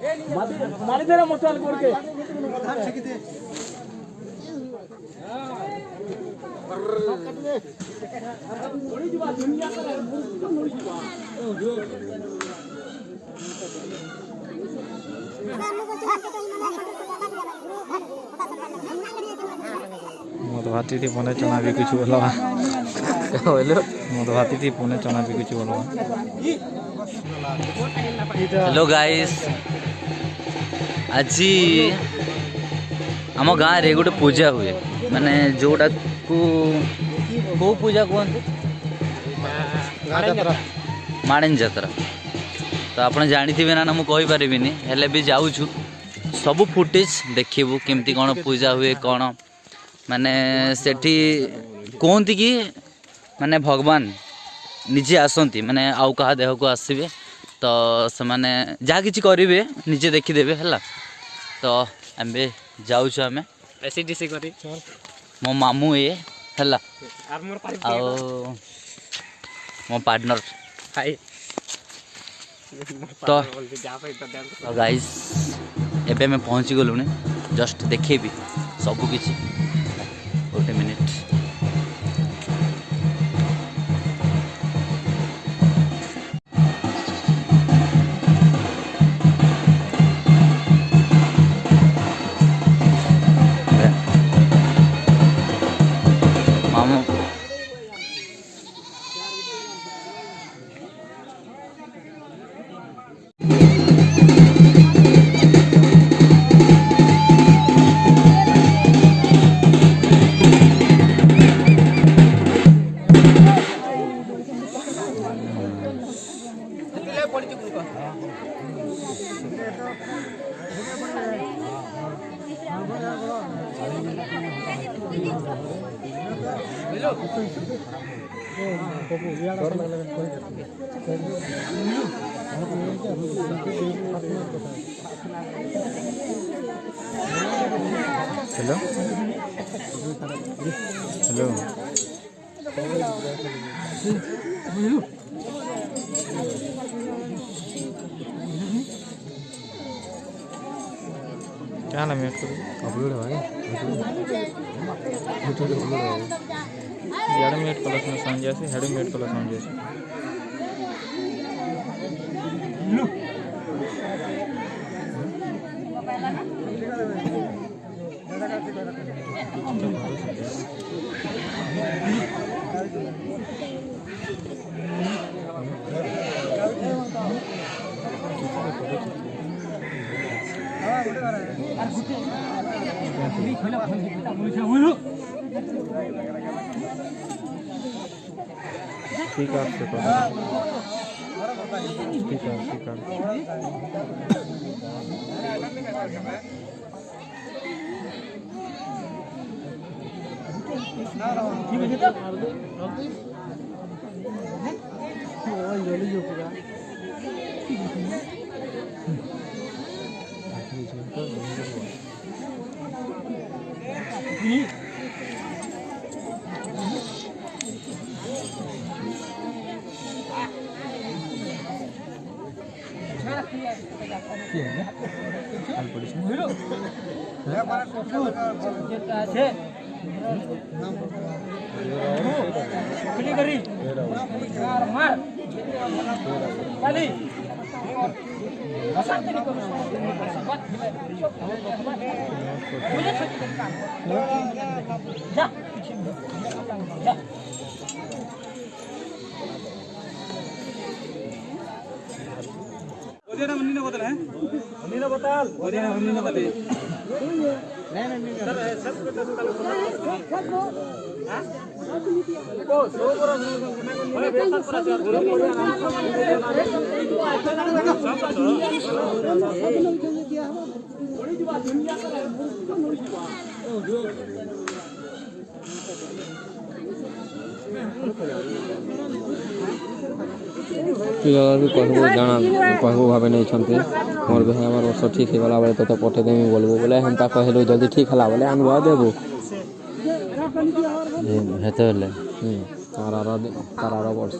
মালিকেরা মোটাল করকে मत भाती थी पुणे चना भी कुछ बोला मत भाती थी पुणे चना भी कुछ बोला। हेलो गाइस आज आम गाँव रे गोटे पूजा हुए माने जोटा को पूजा कहते माणेन जात्रा तो आप जानी ना ना मुझे कहीपरि हेले भी जाऊँ सब फुटेज देखू केमती कौन पूजा हुए कौन माने सेठी कहती कि माने भगवान निजे आसती माने आउ कहा देह को आसबे तो से माने जहाँ किसी करेंगे निजे देखीदेवे है तो आम जाऊँ आम मो मामू ये है मो पार्टनर तो गाइस एबे मैं पहुँची गलुनी जस्ट देखेबी सब किसी गोटे मिनिट मामू हेलो हेलो क्या नाम है अपलोड भाई यार मेट कलर में संजय से हेड मेट कलर संजय से ठीक है ठीक है ठीक है भी कहबो जाना कहबो भावे नहीं छनते मोर भी हमर वर्ष ठीक है वाला बेले तो पठे देमी बोलबो बोले हम ता कहलो जल्दी ठीक हला बोले अनवा देबो हेते ले तारार वर्ष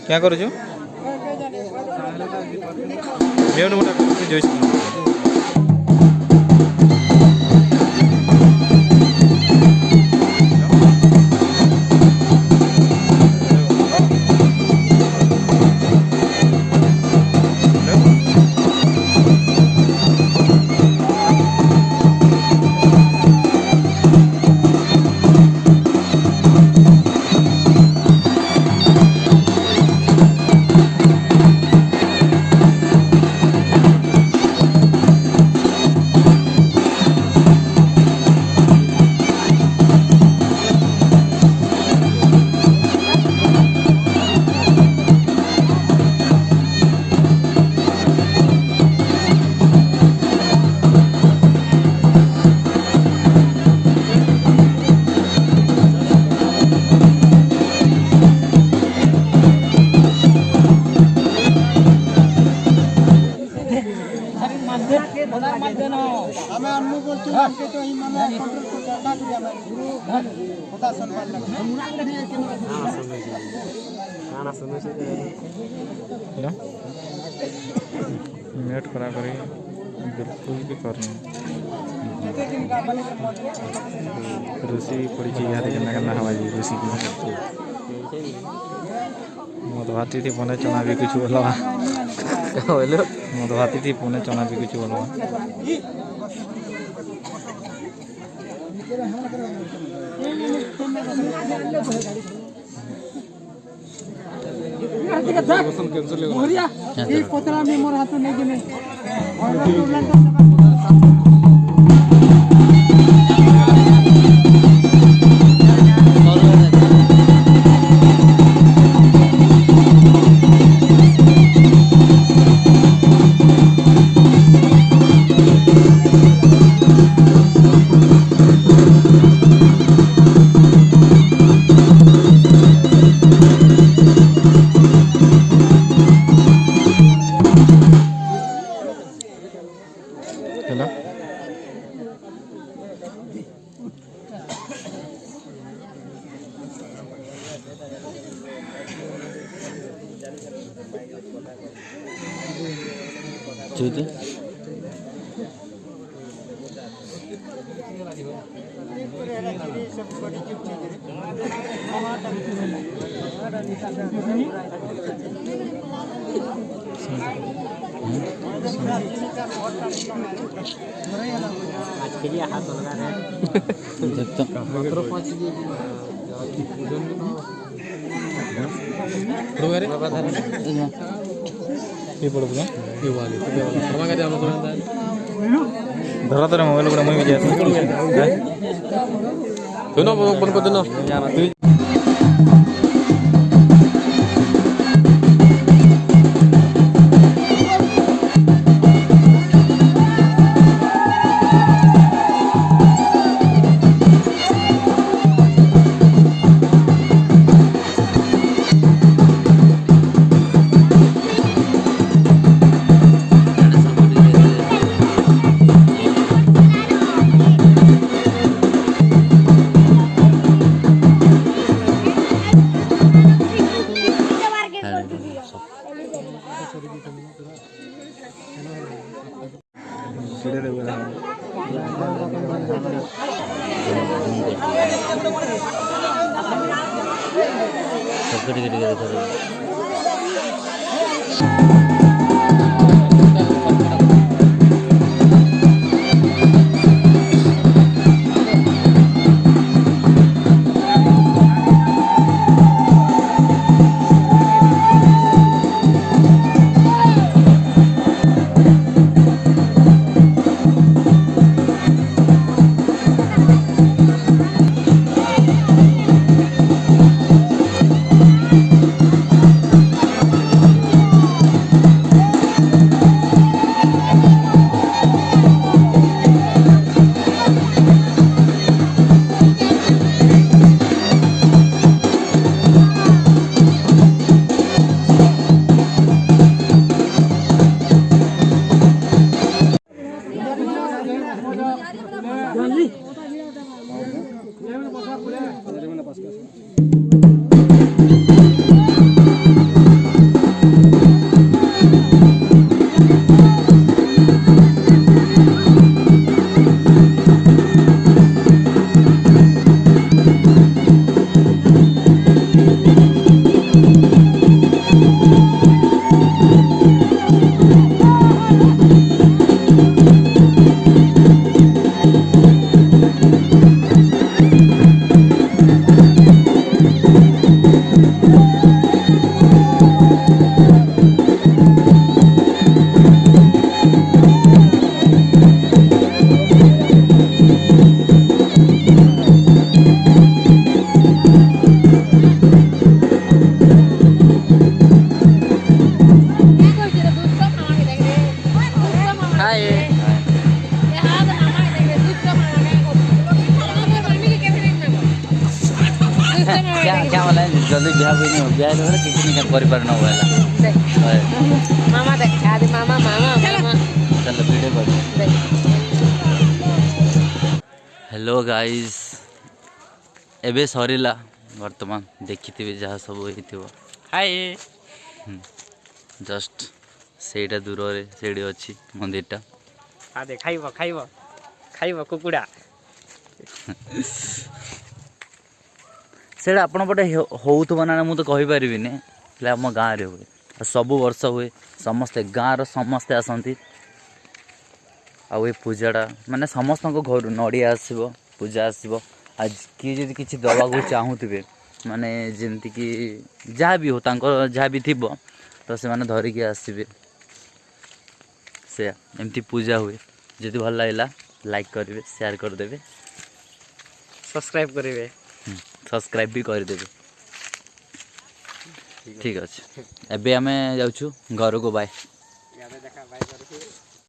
क्या करू म्यूट मोटा जोश नेट खराब करी बिल्कुल भी करना रुसी पड़ी यार के हवा जी रुसी मत भाती थी बने चना भी कुछ बोला बोलो ମୁଁ ତ ଭାତିଛି ପୁଣି ଚଣା ବିକୁଛି ଭଲ। ହେଲା चुते ये पड़ो ना ये वाली परवा का जानो तो धरा तेरे मोबाइल को मैं भी जाता हूं दोनों बन को दोनों जाना तू सीधे दे बोला सबको टिके टिके देखो क्या वाला जल्दी ब्याह भी नहीं हो ब्याह तो किसी नहीं कर पार ना हुआ मामा देखा दे मामा मामा मामा चल वीडियो कर हेलो गाइस एबे सरीला वर्तमान देखिथिबे जहाँ सब होइथिबो हाय जस्ट सेटा दूर रे सेडी अछि मंदिरटा आ दे खाइबो खाइबो खाइबो कुकुड़ा सेटा आपण पटे होउथबो ना मु तो कहि परिबिनी ले हम गाँ रे हुए सबु वर्ष हुए समस्ते गाँव समस्ते आसती आउ पूजाटा माने समस्त घर नड़िया आसो पूजा आसो आज किए जदि किसी दवाक चाहूबे माने जमती कि जहाँ भी हो जहाँ भी थी तो से माने धरिकी आसबे से एमती पूजा हुए जदि भल लगा लाइक करेंगे शेयर करदे सब्सक्राइब करेंगे सब्सक्राइब भी करदे ठीक अच्छे एबे आमे जाऊँ घर को बाय।